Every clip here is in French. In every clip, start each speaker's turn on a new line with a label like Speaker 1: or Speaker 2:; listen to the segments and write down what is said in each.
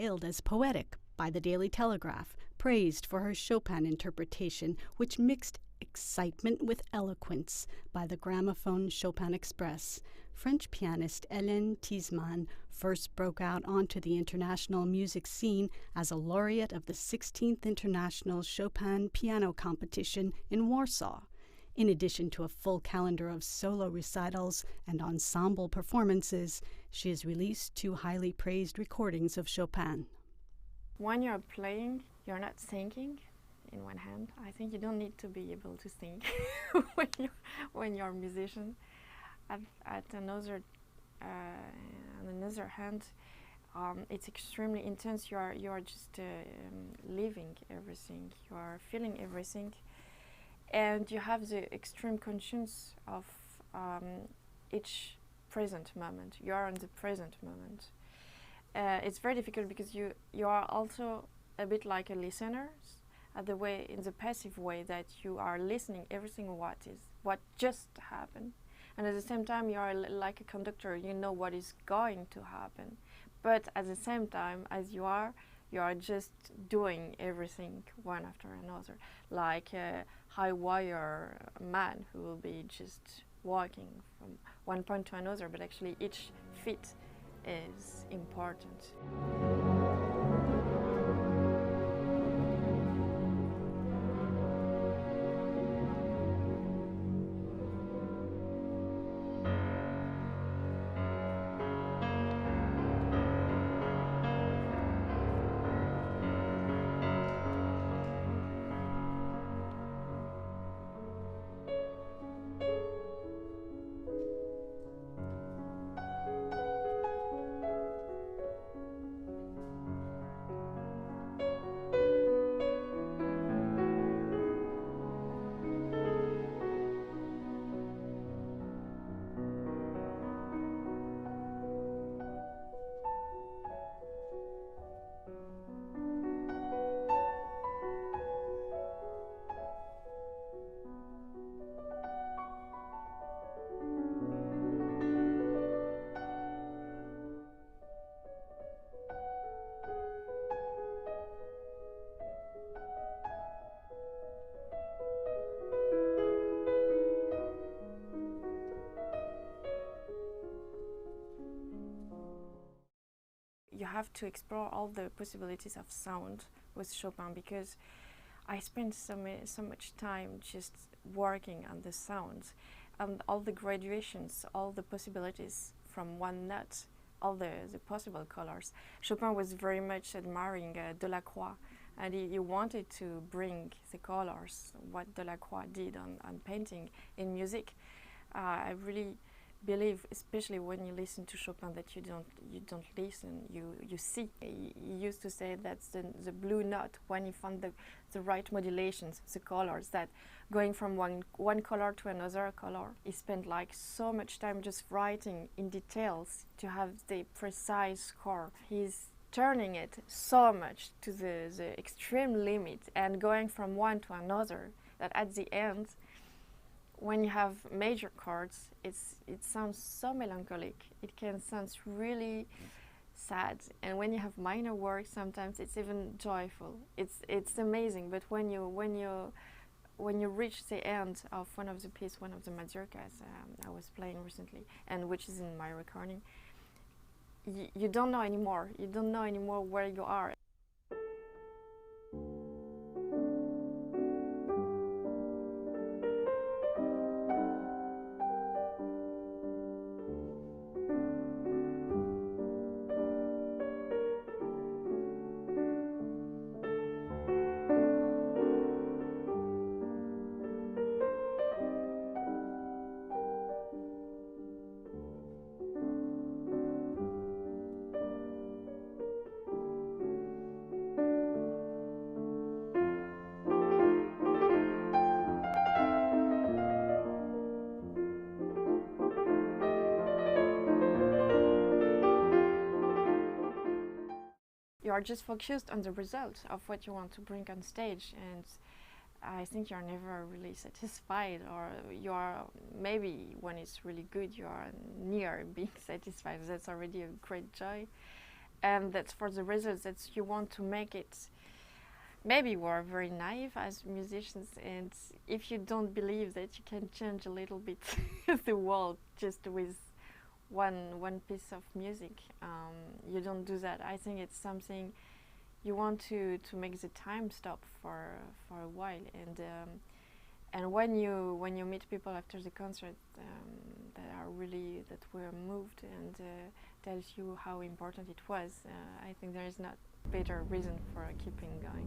Speaker 1: hailed as poetic by the Daily Telegraph, praised for her Chopin interpretation, which mixed excitement with eloquence by the gramophone Chopin Express. French pianist Hélène Tiesman first broke out onto the international music scene as a laureate of the 16th International Chopin Piano Competition in Warsaw. In addition to a full calendar of solo recitals and ensemble performances, she has released 2 highly praised recordings of Chopin.
Speaker 2: When you're playing, you're not thinking in one hand. I think you don't need to be able to think when you're a musician. On another hand, it's extremely intense. You are just living everything. You are feeling everything. And you have the extreme conscience of each present moment. You are in the present moment. It's very difficult because you are also a bit like a listener, in the passive way that you are listening everything what just happened, and at the same time you are like a conductor. You know what is going to happen, but at the same time as you are just doing everything one after another, like a high wire man who will be just walking from one point to another, but actually each feet is important. You have to explore all the possibilities of sound with Chopin, because I spent so much time just working on the sounds and all the graduations, all the possibilities from one note, all the possible colors. Chopin was very much admiring Delacroix, and he wanted to bring the colors, what Delacroix did on painting in music. I really believe, especially when you listen to Chopin, that you don't listen, you see. He used to say that's the blue note, when he found the right modulations, the colors, that going from one color to another color. He spent like so much time just writing in details to have the precise score. He's turning it so much to the extreme limit and going from one to another that at the end, when you have major chords, it sounds so melancholic. It can sound really sad, and when you have minor works, sometimes it's even joyful. It's amazing. But when you reach the end of one of the pieces, one of the mazurkas I was playing recently, and which is in my recording, you don't know anymore. You don't know anymore where you are. You are just focused on the result of what you want to bring on stage, and I think you're never really satisfied, or you are, maybe when it's really good, you are near being satisfied. That's already a great joy. and that's for the results that you want to make it. Maybe we're very naive as musicians, and if you don't believe that you can change a little bit the world just with one piece of music, you don't do that. I think it's something you want to make the time stop for a while, and when you meet people after the concert that were moved and tells you how important it was, I think there is not better reason for keeping going.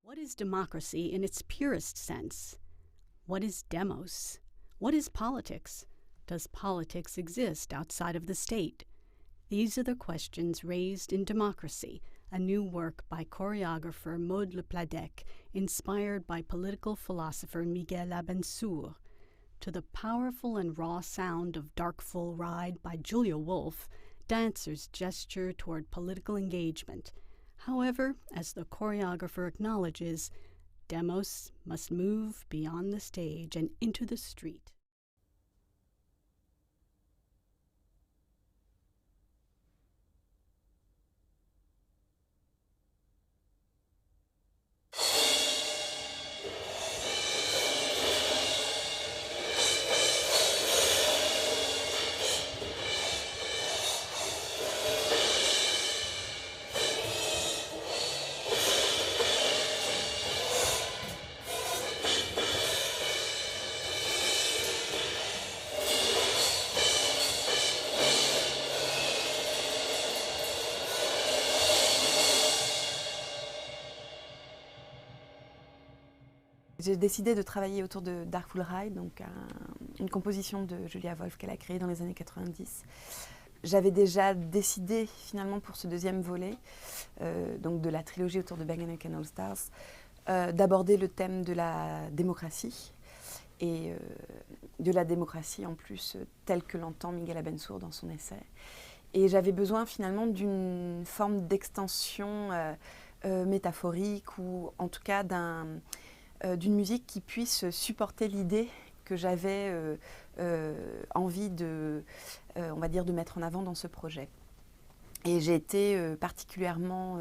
Speaker 1: What is democracy in its purest sense? What is demos? What is politics? Does politics exist outside of the state? These are the questions raised in Democracy, a new work by choreographer Maud Le Pladec, inspired by political philosopher Miguel Abensour. To the powerful and raw sound of Dark Full Ride by Julia Wolf, dancers gesture toward political engagement. However, as the choreographer acknowledges, demos must move beyond the stage and into the street.
Speaker 3: J'ai décidé de travailler autour de Dark Full Ride, donc une composition de Julia Wolf qu'elle a créée dans les années 90. J'avais déjà décidé finalement pour ce deuxième volet, donc de la trilogie autour de Bang & All Stars, d'aborder le thème de la démocratie, et de la démocratie en plus telle que l'entend Miguel Abensour dans son essai. Et j'avais besoin finalement d'une forme d'extension métaphorique, ou en tout cas d'une musique qui puisse supporter l'idée que j'avais envie de, on va dire, de mettre en avant dans ce projet. Et j'ai été particulièrement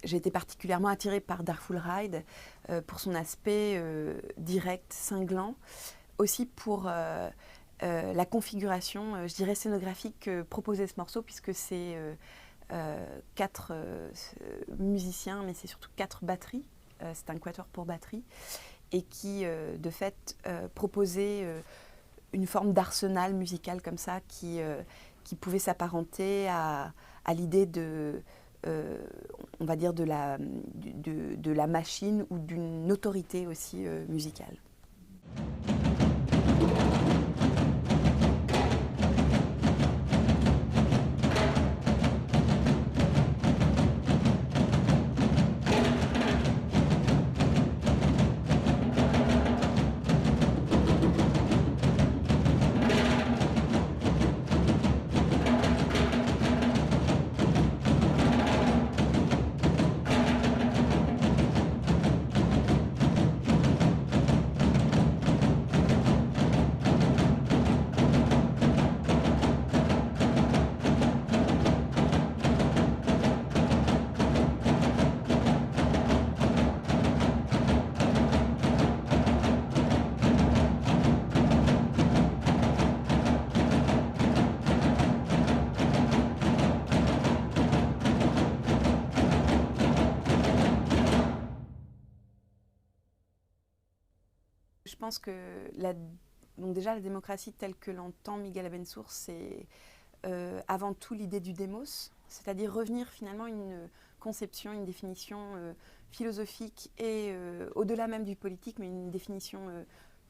Speaker 3: j'ai été particulièrement attirée par Darkful Ride pour son aspect direct, cinglant, aussi pour la configuration, je dirais, scénographique que proposait ce morceau, puisque c'est 4 musiciens, mais c'est surtout 4 batteries. C'est un quatuor pour batterie, et qui, de fait, proposait une forme d'arsenal musical comme ça, qui pouvait s'apparenter à l'idée de, on va dire, de la machine ou d'une autorité aussi musicale. Je pense que donc déjà la démocratie telle que l'entend Miguel Abensour, c'est avant tout l'idée du démos, c'est-à-dire revenir finalement à une conception, une définition philosophique et au-delà même du politique, mais une définition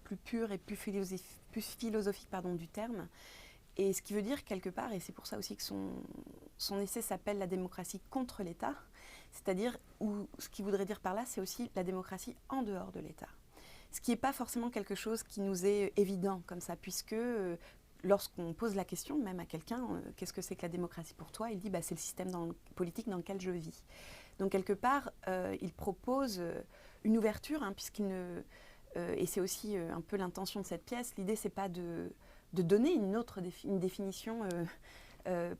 Speaker 3: plus pure et plus philosophique du terme. Et ce qui veut dire quelque part, et c'est pour ça aussi que son essai s'appelle « La démocratie contre l'État », c'est-à-dire, ce qu'il voudrait dire par là, c'est aussi la démocratie en dehors de l'État. Ce qui n'est pas forcément quelque chose qui nous est évident comme ça, puisque lorsqu'on pose la question, même à quelqu'un, qu'est-ce que c'est que la démocratie pour toi, il dit c'est le système politique dans lequel je vis. Donc quelque part, il propose une ouverture, puisqu'il ne... et c'est aussi un peu l'intention de cette pièce, l'idée c'est pas de donner une définition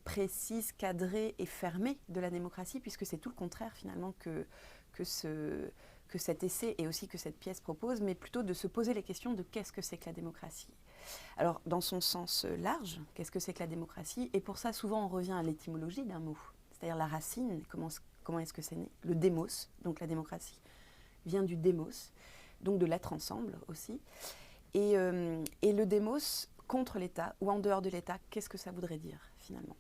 Speaker 3: précise, cadrée et fermée de la démocratie, puisque c'est tout le contraire finalement que cet essai et aussi que cette pièce propose, mais plutôt de se poser les questions de qu'est-ce que c'est que la démocratie. Alors, dans son sens large, qu'est-ce que c'est que la démocratie? Et pour ça, souvent, on revient à l'étymologie d'un mot, c'est-à-dire la racine, comment est-ce que c'est né? Le démos, donc la démocratie, vient du démos, donc de l'être ensemble aussi. Et le démos contre l'État ou en dehors de l'État, qu'est-ce que ça voudrait dire finalement?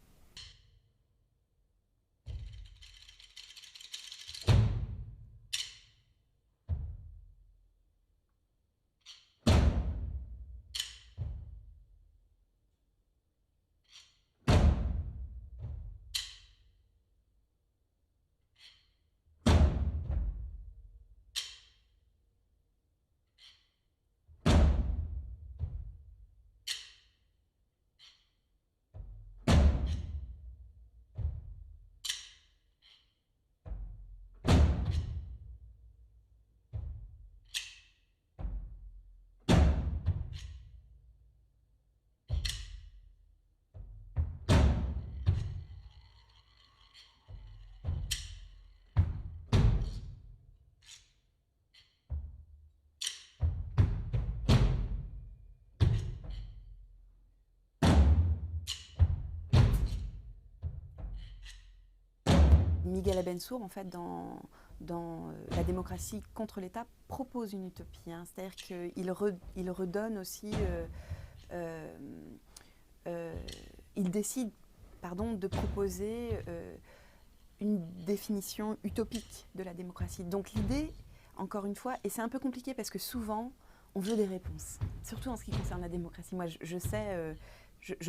Speaker 3: Miguel Abensour, en fait, dans La démocratie contre l'État, propose une utopie. C'est-à-dire qu'il redonne aussi... il décide de proposer une définition utopique de la démocratie. Donc l'idée, encore une fois, et c'est un peu compliqué parce que souvent, on veut des réponses, surtout en ce qui concerne la démocratie. Moi, je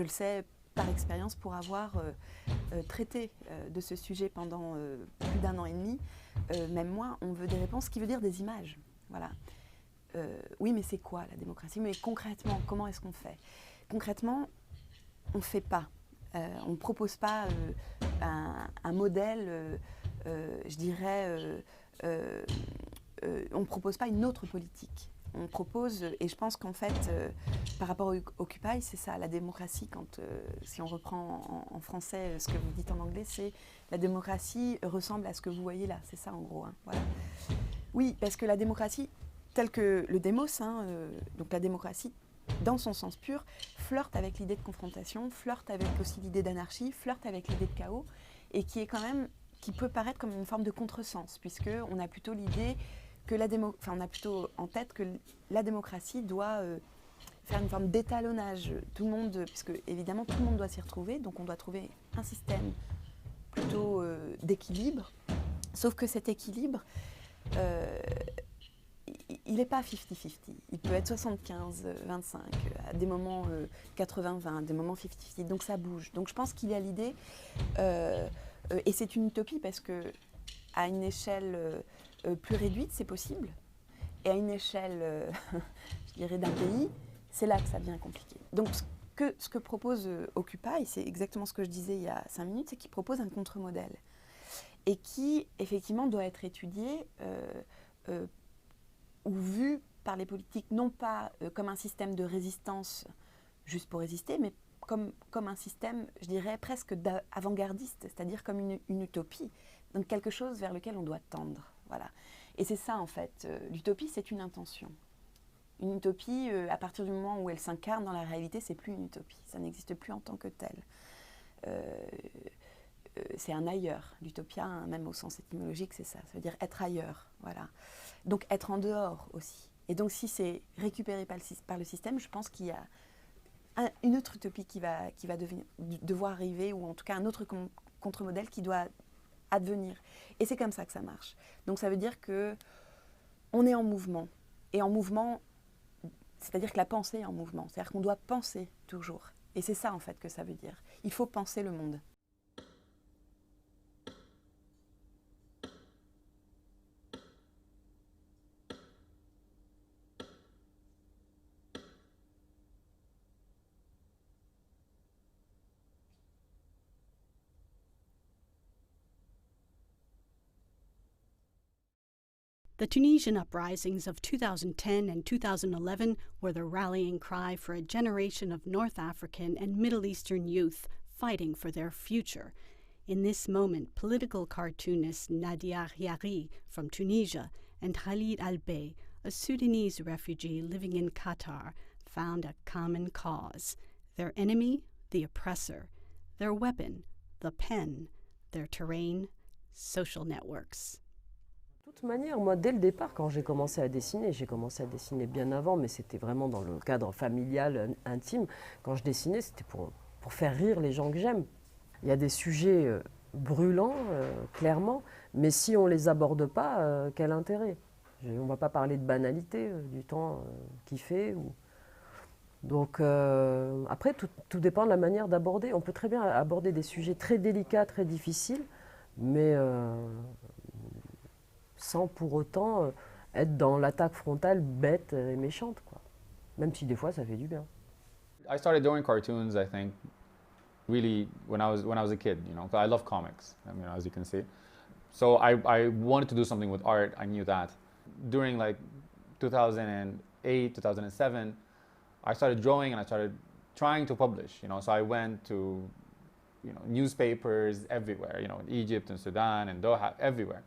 Speaker 3: le sais par expérience pour avoir traité de ce sujet pendant plus d'1 an et demi. Même moi, on veut des réponses, ce qui veut dire des images. Voilà. Oui, mais c'est quoi la démocratie? Mais concrètement, comment est-ce qu'on fait? Concrètement, on ne fait pas. On ne propose pas un modèle, je dirais, on ne propose pas une autre politique. on propose, et je pense qu'en fait, par rapport au Occupy, c'est ça, la démocratie, si on reprend en français ce que vous dites en anglais, c'est la démocratie ressemble à ce que vous voyez là, c'est ça en gros. Hein, voilà. Oui, parce que la démocratie, telle que le démos, donc la démocratie, dans son sens pur, flirte avec l'idée de confrontation, flirte avec aussi l'idée d'anarchie, flirte avec l'idée de chaos, et qui peut paraître comme une forme de contresens, puisqu'on a plutôt l'idée que on a plutôt en tête que la démocratie doit faire une forme d'étalonnage. Tout le monde, puisque évidemment tout le monde doit s'y retrouver, donc on doit trouver un système plutôt d'équilibre, sauf que cet équilibre, il n'est pas 50-50. Il peut être 75-25, à des moments 80-20, des moments 50-50. Donc ça bouge. Donc je pense qu'il y a l'idée, et c'est une utopie parce qu'à une échelle plus réduite, c'est possible. Et à une échelle, je dirais, d'un pays, c'est là que ça devient compliqué. Donc ce que propose Occupy, c'est exactement ce que je disais il y a 5 minutes, c'est qu'il propose un contre-modèle. Et qui, effectivement, doit être étudié ou vu par les politiques, non pas comme un système de résistance juste pour résister, mais comme un système, je dirais, presque avant-gardiste, c'est-à-dire comme une utopie, donc quelque chose vers lequel on doit tendre. Voilà. Et c'est ça, en fait. L'utopie, c'est une intention. Une utopie, à partir du moment où elle s'incarne dans la réalité, c'est plus une utopie. Ça n'existe plus en tant que tel. C'est un ailleurs. L'utopia, même au sens étymologique, c'est ça. Ça veut dire être ailleurs. Voilà. Donc être en dehors aussi. Et donc si c'est récupéré par le système, je pense qu'il y a une autre utopie qui va devoir arriver, ou en tout cas un autre contre-modèle qui doit advenir. Et c'est comme ça que ça marche. Donc ça veut dire qu'on est en mouvement. Et en mouvement, c'est-à-dire que la pensée est en mouvement. C'est-à-dire qu'on doit penser toujours. Et c'est ça en fait que ça veut dire. Il faut penser le monde.
Speaker 1: The Tunisian uprisings of 2010 and 2011 were the rallying cry for a generation of North African and Middle Eastern youth fighting for their future. In this moment, political cartoonist Nadia Hiari from Tunisia and Khalid Albey, a Sudanese refugee living in Qatar, found a common cause. Their enemy, the oppressor. Their weapon, the pen. Their terrain, social networks.
Speaker 4: De toute manière, moi, dès le départ, quand j'ai commencé à dessiner bien avant, mais c'était vraiment dans le cadre familial, intime. Quand je dessinais, c'était pour faire rire les gens que j'aime. Il y a des sujets brûlants, clairement, mais si on ne les aborde pas, quel intérêt? On ne va pas parler de banalité, du temps qu'il fait. Donc, après, tout dépend de la manière d'aborder. On peut très bien aborder des sujets très délicats, très difficiles, mais sans pour autant être dans l'attaque frontale bête et méchante, quoi. Même si des fois ça fait du bien.
Speaker 5: I started drawing cartoons, I think, really when I was a kid, you know, 'cause I love comics, I mean, as you can see. So I wanted to do something with art, I knew that. During like 2008, 2007, I started drawing and I started trying to publish, you know, so I went to, you know, newspapers everywhere, you know, in Egypt and Sudan and Doha, everywhere.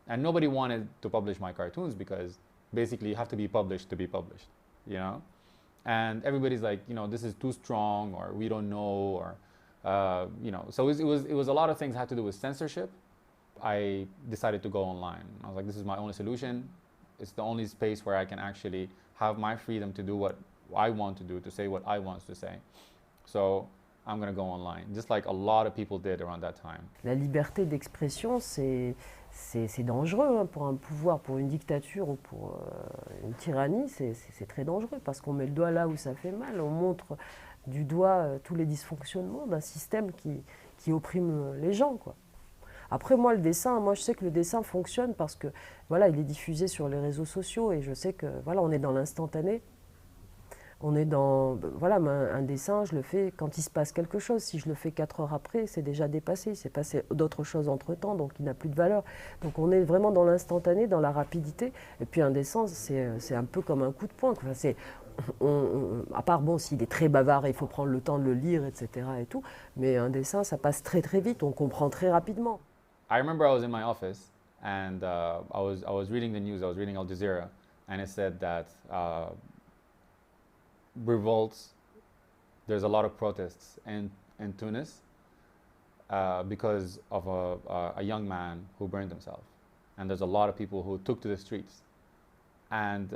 Speaker 5: And nobody wanted to publish my cartoons because basically you have to be published to be published, you know? And everybody's like, you know, this is too strong, or we don't know, or, you know, so it was a lot of things had to do with censorship. I decided to go online. I was like, this is my only solution. It's the only space where I can actually have my freedom to do what I want to do, to say what I want to say. So I'm going to go online, just like a lot of people did around that time.
Speaker 4: La liberté d'expression, c'est dangereux, hein, pour un pouvoir, pour une dictature ou pour une tyrannie, c'est très dangereux parce qu'on met le doigt là où ça fait mal, on montre du doigt tous les dysfonctionnements d'un système qui opprime les gens, quoi. Après, moi, je sais que le dessin fonctionne parce que voilà, il est diffusé sur les réseaux sociaux et je sais que voilà, on est dans l'instantané. On est dans, voilà, un dessin, je le fais quand il se passe quelque chose. Si je le fais 4 heures après, c'est déjà dépassé. Il s'est passé d'autres choses entre-temps, donc il n'a plus de valeur. Donc on est vraiment dans l'instantané, dans la rapidité. Et puis un dessin, c'est un peu comme un coup de poing. Enfin, à part, bon, s'il est très bavard, il faut prendre le temps de le lire, etc. et tout. Mais un dessin, ça passe très très vite, on comprend très rapidement.
Speaker 5: I remember I was in my office and I was reading the news. I was reading Al Jazeera, and it said that revolts. There's a lot of protests in Tunis because of a young man who burned himself, and there's a lot of people who took to the streets, and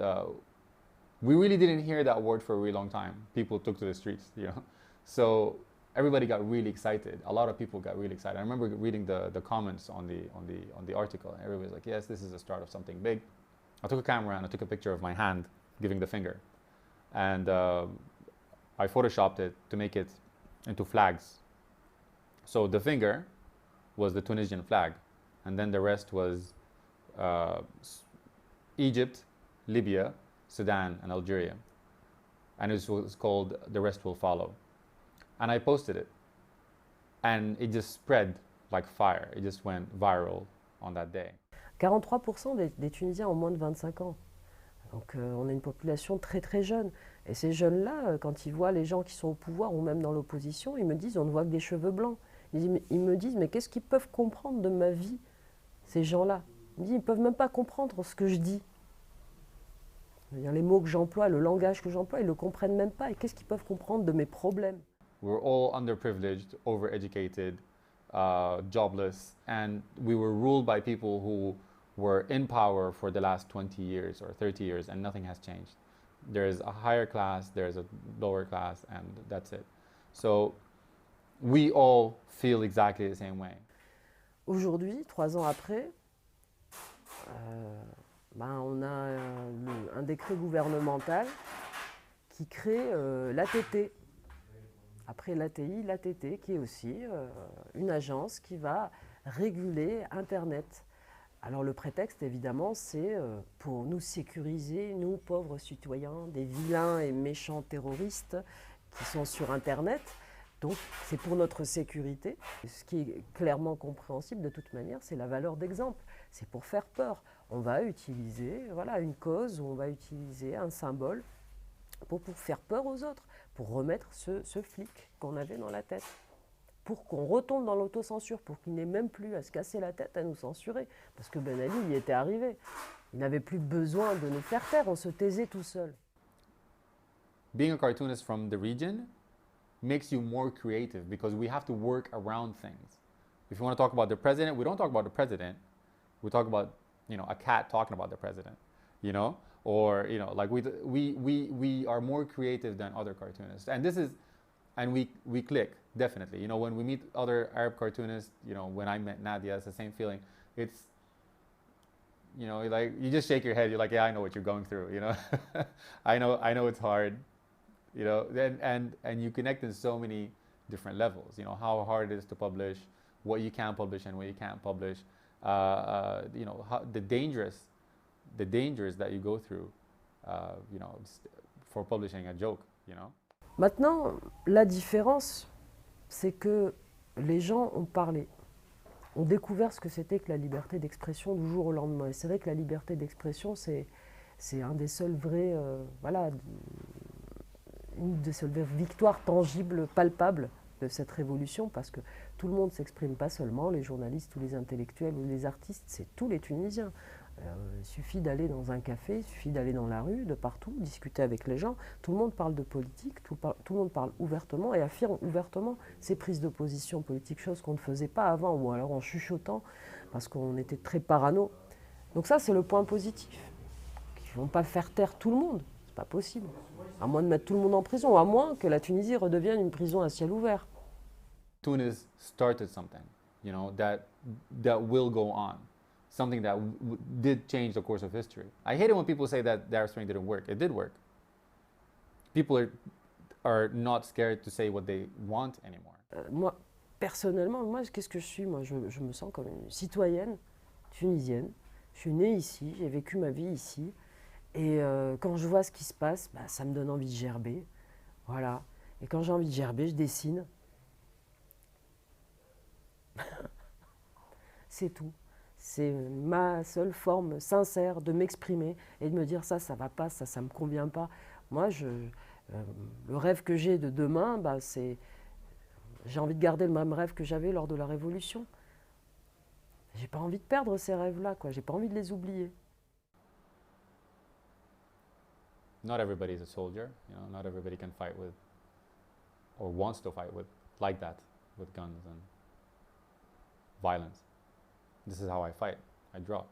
Speaker 5: we really didn't hear that word for a really long time. People took to the streets, you know, so everybody got really excited. A lot of people got really excited. I remember reading the comments on the article, and everybody's like, "Yes, this is the start of something big." I took a camera and I took a picture of my hand giving the finger, and I photoshopped it to make it into flags. So the finger was the Tunisian flag, and then the rest was Egypt, Libya, Sudan, and Algeria. And it was called The Rest Will Follow. And I posted it, and it just spread like fire. It just went viral on that day.
Speaker 4: 43% des Tunisiens ont moins de 25 ans. Donc on a une population très très jeune. Et ces jeunes-là, quand ils voient les gens qui sont au pouvoir ou même dans l'opposition, ils me disent on ne voit que des cheveux blancs. Ils me disent mais qu'est-ce qu'ils peuvent comprendre de ma vie, ces gens-là? Ils ne peuvent même pas comprendre ce que je dis. Les mots que j'emploie, le langage que j'emploie, ils ne le comprennent même pas. Et qu'est-ce qu'ils peuvent comprendre de mes problèmes?
Speaker 5: We were all underprivileged, overeducated, jobless, and we were ruled by people who were in power for the last 20 years or 30 years, and nothing has changed. There is a higher class, there is a lower class, and that's it. So we all feel exactly the same way.
Speaker 4: Aujourd'hui, 3 ans après, on a un décret gouvernemental qui crée l'ATT. Après l'ATI, l'ATT, qui est aussi une agence qui va réguler Internet. Alors le prétexte, évidemment, c'est pour nous sécuriser, nous, pauvres citoyens, des vilains et méchants terroristes qui sont sur Internet. Donc c'est pour notre sécurité. Ce qui est clairement compréhensible de toute manière, c'est la valeur d'exemple. C'est pour faire peur. On va utiliser une cause, ou on va utiliser un symbole pour faire peur aux autres, pour remettre ce flic qu'on avait dans la tête. Pour qu'on retombe dans l'autocensure, pour qu'il n'ait même plus à se casser la tête à nous censurer. Parce que Ben Ali y était arrivé. Il n'avait plus besoin de nous faire taire, on se taisait tout seul.
Speaker 5: Being a cartoonist from the region makes you more creative because we have to work around things. If you want to talk about the president, we don't talk about the president. We talk about, a cat talking about the president, or, like we are more creative than other cartoonists. And we click, definitely. When we meet other Arab cartoonists, when I met Nadia, it's the same feeling. It's, like you just shake your head. You're like, yeah, I know what you're going through. I know it's hard. And you connect in so many different levels. How hard it is to publish, what you can publish and what you can't publish. How the dangers that you go through, for publishing a joke.
Speaker 4: Maintenant, la différence, c'est que les gens ont parlé, ont découvert ce que c'était que la liberté d'expression du jour au lendemain. Et c'est vrai que la liberté d'expression, c'est un des seuls vrais, une des seules victoires tangibles, palpables de cette révolution, parce que tout le monde ne s'exprime pas seulement, les journalistes ou les intellectuels ou les artistes, c'est tous les Tunisiens. Il suffit d'aller dans un café, il suffit d'aller dans la rue, de partout, discuter avec les gens. Tout le monde parle de politique, tout le monde parle ouvertement et affirme ouvertement ses prises de position politique, chose qu'on ne faisait pas avant, ou alors en chuchotant, parce qu'on était très parano. Donc ça, c'est le point positif. Ils ne vont pas faire taire tout le monde, c'est pas possible. À moins de mettre tout le monde en prison, à moins que la Tunisie redevienne une prison à ciel ouvert.
Speaker 5: Tunis started something, that will go on. Something that did change the course of history. I hate it when people say that the Arab Spring didn't work. It did work. People are not scared to say what they want anymore.
Speaker 4: Moi, personnellement, qu'est-ce que je suis? Moi, je me sens comme une citoyenne tunisienne. Je suis née ici, j'ai vécu ma vie ici. Et quand je vois ce qui se passe, bah, ça me donne envie de gerber. Voilà. Et quand j'ai envie de gerber, je dessine. C'est tout. C'est ma seule forme sincère de m'exprimer et de me dire ça va pas, ça me convient pas. Moi, le rêve que j'ai de demain, bah, j'ai envie de garder le même rêve que j'avais lors de la Révolution. J'ai pas envie de perdre ces rêves-là, quoi. J'ai pas envie de les oublier.
Speaker 5: Not everybody is a soldier, you know, not everybody can fight with, or wants to fight with, like that, with guns and violence. This is how I fight. I draw.